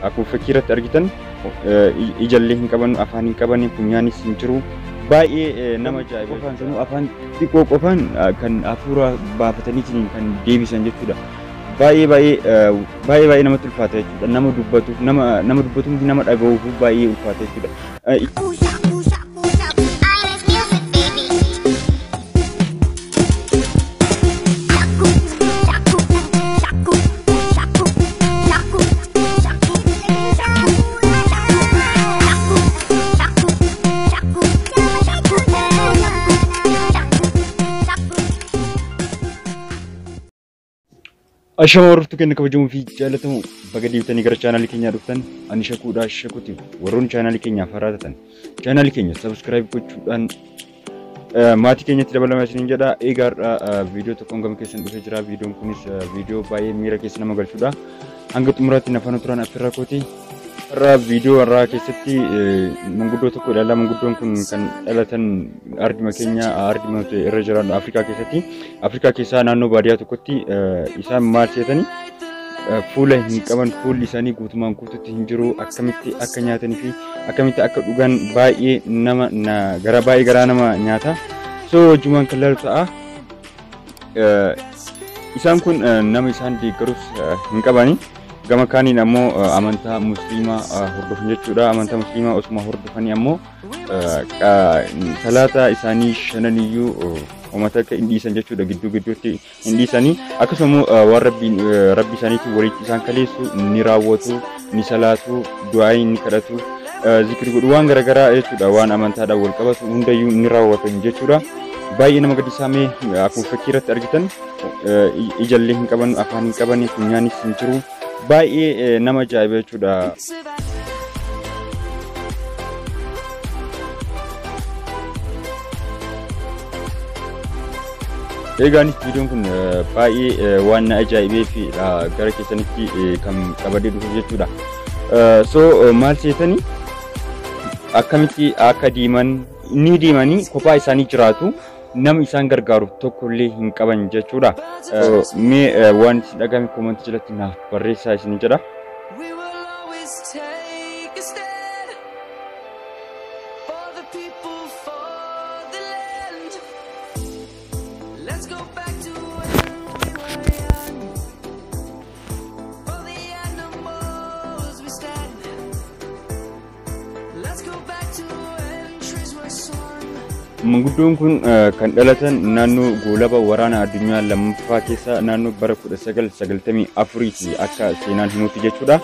akkuma fakkii irratti argitan ijallee hin qaban, afaan hin qaban, funyaanis hin jiru. Baay'ee nama ajaa'iba. Afaan sanuu afaan xiqqoo qofaan kan hafuura baafatanii kan deebisan jechuudha. Baay'ee namatti ulfaata jechuudha. Nama dubbatuuf nama dhaga'uuf baay'ee ulfaata jechuudha. Ashama warruftu kenna kabajamu fi jaalatamu baga deebitanii gara chaanaalii keenyaa dhuftan ani Shakuudha Shakuuti. Warroon chaanaalii keenyaaf haaraa taatan chaanaalii keenya subscribe gochuudhaan maatii keenyatti dabalamaa isiniin jedha. Eegaa viidiyoo tokkoon gama keessan dhufee jira. Viidiyoon kunis viidiyoo baay'ee miira keessa nama galchuudha. Hanga xumuraatti nafaana turan affirraa kooti. Irraa viidiyoo irraa keessatti manguddoo tokko ilaalla. Manguddoon kun kan dhalatan ardima keenya ardima irra jiran Afrikaa keessatti. Afrikaa keessaa naannoo baadiyyaa tokkotti isaan maal seetanii fuula hin qaban, fuulli isaanii guutumaan guututti hin jiru. Akkamitti akka nyaatanii fi akkamitti akka dhugan baay'ee nama garaa nama nyaata. So wajjumaan kan laalu ta'a. Isaan kun nama isaan deeggarus hin qabani. Gama kaaniin ammoo amantaa musliimaa hordofan jechuudha. Amantaa musliimaa osuma hordofanii ammoo salaata isaanii shananiyyuu uummata akka hin dhiisan jechuudha. Gidduutti hin dhiisanii akkasumas waan rabbi isaaniitiin walitti isaan kaleessu ni raawwatu, ni salaatu, du'aa ni kadhatu, zikri godhu waan garaagaraa jechuudha. Waan amantaadhaan wal qabatu hundayyuu ni raawwatan jechuudha. Baay'ee nama gaddisaamee akkuma fakkii irratti argitan ijallee hin qaban, afaan hin qaban, funyaanis hin jiru. Baay'ee nama ajaa'iba jechuudha. Eegaanis viidiyoon kun baay'ee waan na ajaa'ibee fi gara keessanitti kan qabadee dhufu jechuudha. So maal seetanii akkamitti akka deemanii kophaa isaanii jiraatu. Nama isaan gargaaru tokko illee hin qaban jechuudha. Mee waan isin dhagahame koomantii jalatti naaf barreessaa isin jedha. Manguddoon kun kan dhalatan naannoo goolaba waraana addunyaa lammaffaa keessa naannoo bara 1994 akka seenaan himutti jechuudha.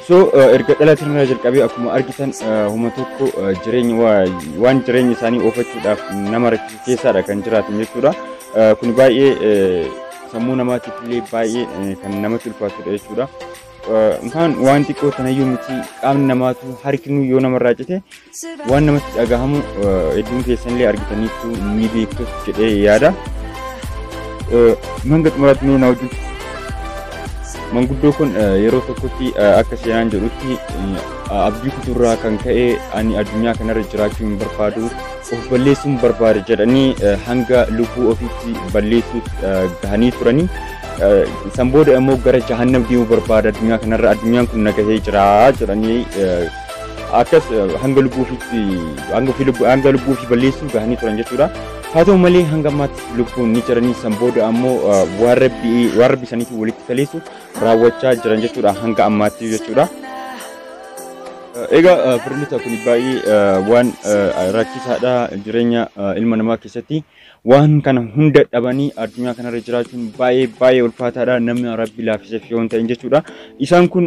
So erga dhalatan irraa jalqabee akkuma argitan huma tokko jireenya isaanii oofachuudhaaf nama rakkisu keessaadha kan jiraatan jechuudha. Kun baay'ee sammuu namaatiif illee baay'ee kan namatti ulfaatudha jechuudha. Kan waan xiqqoo tanayyuu miti qaamni namaatu harkinu yoo namarraa cite waan namatti dhagahamu hedduun keessanillee argitaniitu ni beektu jedhee yaada. Hanga xumuraatti mee na wajjin. Manguddoo kun yeroo tokkotti akka seenaan jedhutti abdii kuturraa kan ka'e ani addunyaa kanarra jiraachuu hin barbaadu, of balleessuun barbaada jedhanii hanga lubbuu ofiitti balleessuuf gahanii turanii. San booda ammoo gara jahannam deemuu barbaada addunyaa kanarra. Addunyaan kun nagahee jira jedhanii akkas hanga lubbuu fi balleessuu gahanii turan jechuudha. Haa ta'u malee hanga ammaatti lubbuun ni jiranii. San booda ammoo waan rabbi isaaniitiin walitti kaleessu raawwachaa jiran jechuudha hanga ammaatti jechuudha. Egaa firnita kun baay'ee waan rakkisaadha jireenya ilma namaa keessatti. Waan kana hunda dhabanii addunyaa kanarra jiraachuun baay'ee ulfaataadha. Namni rabbi laaffiseef yoo ta'in jechuudha. Isaan kun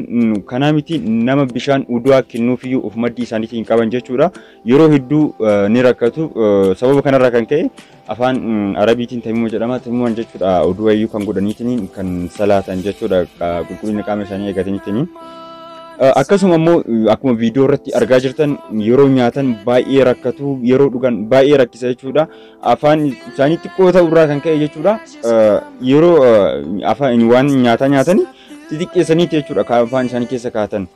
kanaa miti nama bishaan udu'aa kennuufiyyuu of maddii isaaniitiin qaban jechuudha. Yeroo hedduu ni rakkatu. Sababa kanarraa kan ka'e afaan arabiitiin tamimuu jedhama. Tamimuun jechuudha udu'ayyuu kan godhaniitiin kan salaatan jechuudha. Qulqullina qaama isaanii eegataniitiin. Akkasuma ammoo akkuma viidiyoo irratti argaa jirtan yeroo nyaatan baay'ee rakkatu, yeroo dhugan baay'ee rakkisa jechuudha. Afaan isaanii xiqqoo ta'urraa kan ka'e jechuudha. Yeroo afaan waan nyaataa nyaatanii xixiqqeessaniiti jechuudha afaan isaanii keessa kaa'atan.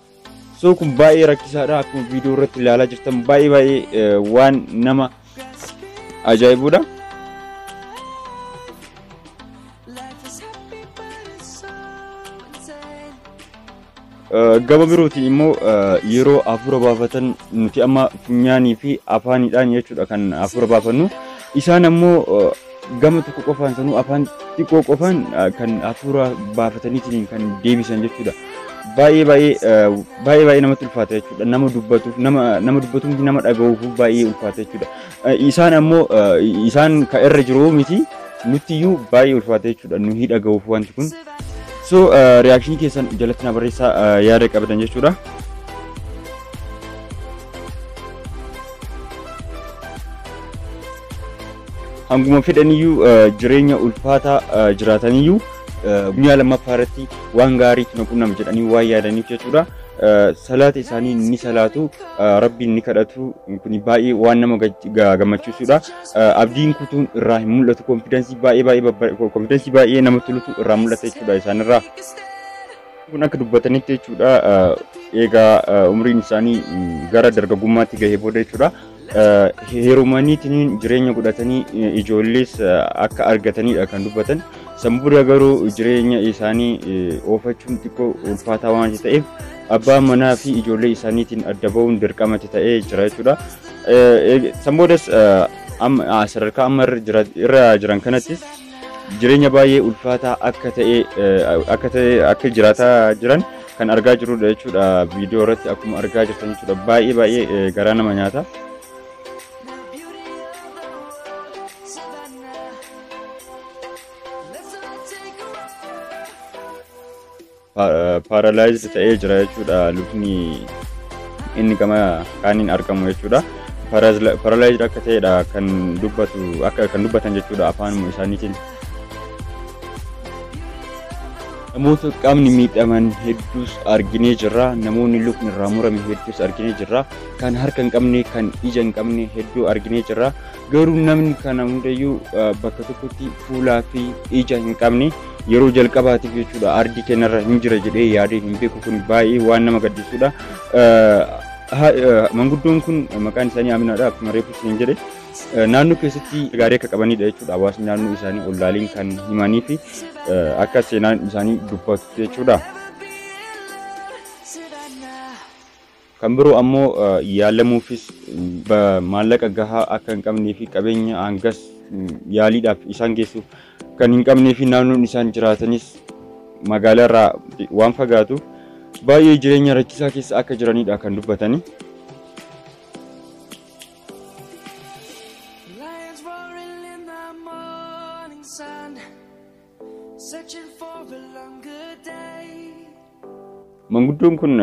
So kun baay'ee rakkisaadha. Akkuma viidiyoo irratti ilaalaa jirtan baay'ee waan nama ajaa'ibudha. gama birootiin immoo yeroo afura baafatan nuti amma funyaanii fi afaanidhaan jechuudha kan afura baafannu. Isaan ammoo gama tokko qofaan sanuu afaan xiqqoo qofaan kan afura baafataniitiin kan deebisan jechuudha. Baay'ee namatti ulfaata jechuudha. Nama dubbatuuf nama dhaga'uuf baay'ee ulfaata jechuudha. Isaan ammoo isaan ka irra jiru miti nutti iyyuu baay'ee ulfaata jechuudha. Nuyi dhaga'uuf wanti kun. So reaction keessan jalatti na barreessaa yaada qabdan jechuudha. Hanguma fedhaniyyuu jireenya ulfaataa jiraataniyyuu guyyaa lammaffaa irratti waan gaarii tuna qunnama jedhanii waan yaadaniif jechuudha. Salaata isaanii ni salaatu, rabbiin ni kadhatu. Kun baay'ee waan nama gammachiisudha. Abdiin kutuun irraa hin mul'atu. Konfidensii baay'ee namatti tolutu irraa mul'ata jechuudha isaanirraa. Kun akka dubbatanitti jechuudha. Egaa umriin isaanii gara dargaggummaatti gahee booda jechuudha. Heerumaniitiin jireenya godhatanii ijoollees akka argatanidha kan dubbatan. Sanbura garuu jireenya isaanii oofachuun xiqqoo ulfaataa waan ta'eef abbaa manaa fi ijoollee isaaniitiin adda ba'uun dirqama ta'ee jira jechuudha. Sanboodas sadarkaa amma irra jiran kanattis jireenya baay'ee ulfaataa akka jiraataa jiran kan argaa jirrudha jechuudha. Viidiyoo irratti akkuma argaa jirtan jechuudha. Baay'ee garaa nama nyaata. Paralyzed ta'ee jira jechuudha. Lubni inni gama kaaniin argamu jechuudha. Paralyzed akka ta'edha kan dubbatan jechuudha afaanuma isaaniitiin. Namoota qaamni miidhaman hedduus arginee jirra. Namoonni lukni irraa murame hedduus arginee jirra. Kan harka hin qabne, kan ija hin qabne hedduu arginee jirra. Garuu namni kana hundayyuu bakka tokkotti fuulaa fi ija hin qabne yeroo jalqabaatiif jechuudha ardii keenyarra hin jira jedhee yaadee hin beeku. Kun baay'ee waan nama gaddisiisudha. Manguddoon kun maqaan isaanii Aminaadha. Akkuma reefus hin jedhe naannoo keessatti gaarii akka qabanidha jechuudha. Hawaasni naannoo isaanii ollaaliin kan himanii fi akka seenaan isaanii dubbatu jechuudha. Kan biroo ammoo yaalamuufis maallaqa gahaa akka hin qabnee fi qabeenya hangas yaaliidhaaf isaan geessuuf kan hin qabnee fi naannoon isaan jiraatanis magaalaa irraa waan fagaatuuf baay'ee jireenya rakkisaa keessa akka jiranidha kan dubbatanii. Manguddoon kun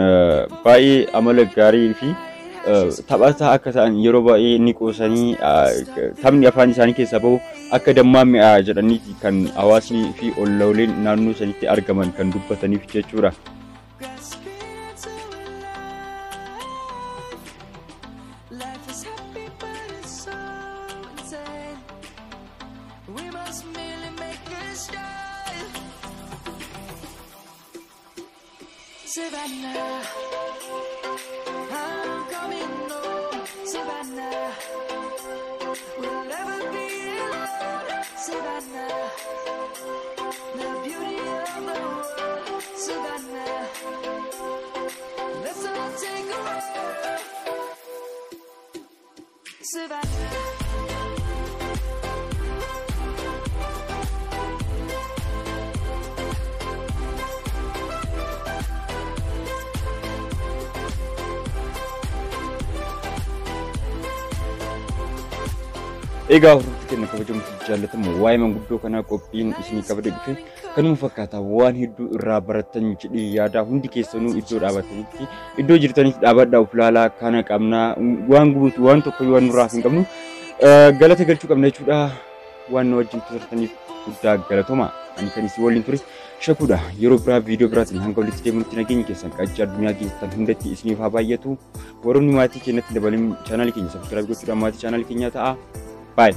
baay'ee amala gaarii fi taphataa akka ta'an yeroo baay'ee inni qoosanii taphni afaan isaanii keessaa bahu akka dammaa mi'aa jedhanii kan hawaasni fi ollooleen naannoo sanitti argaman kan dubbataniif jechuudha. Savannah, I'm coming home. Savannah, we'll never be alone. Savannah, the beauty of the world. Savannah, let's all take a ride. Savannah. Egaa hordoftoota keenya kabajamtoota jaallatamoo waa'ee manguddoo kanaa qophiin isinii qabadee dhufe kanuma fakkaata waan hedduu irraa baratan jedhee yaada hundi keessanuu iddoo dhaabatanitti iddoo jirtanitti dhaabadhaa of ilaalaa kana qabnaa waan guutuu waan tokko yoo nurraa hin qabnu galata galchuu qabna jechuudha. Waan nu wajjin turtaniif guddaa galatoma. Ani kan isin waliin ture Shakuudha. Yeroo biraa viidiyoo biraatiin hanga walitti deemuutti nageenya keessan qaccaa addunyaa keessan hundatti isiniif haa baay'atu. Warroonni maatii keenyatti dabaluun chaanaalii keenya sabskiraayib gochuudhaan maatii chaanaalii keenyaa ta'a. Bye.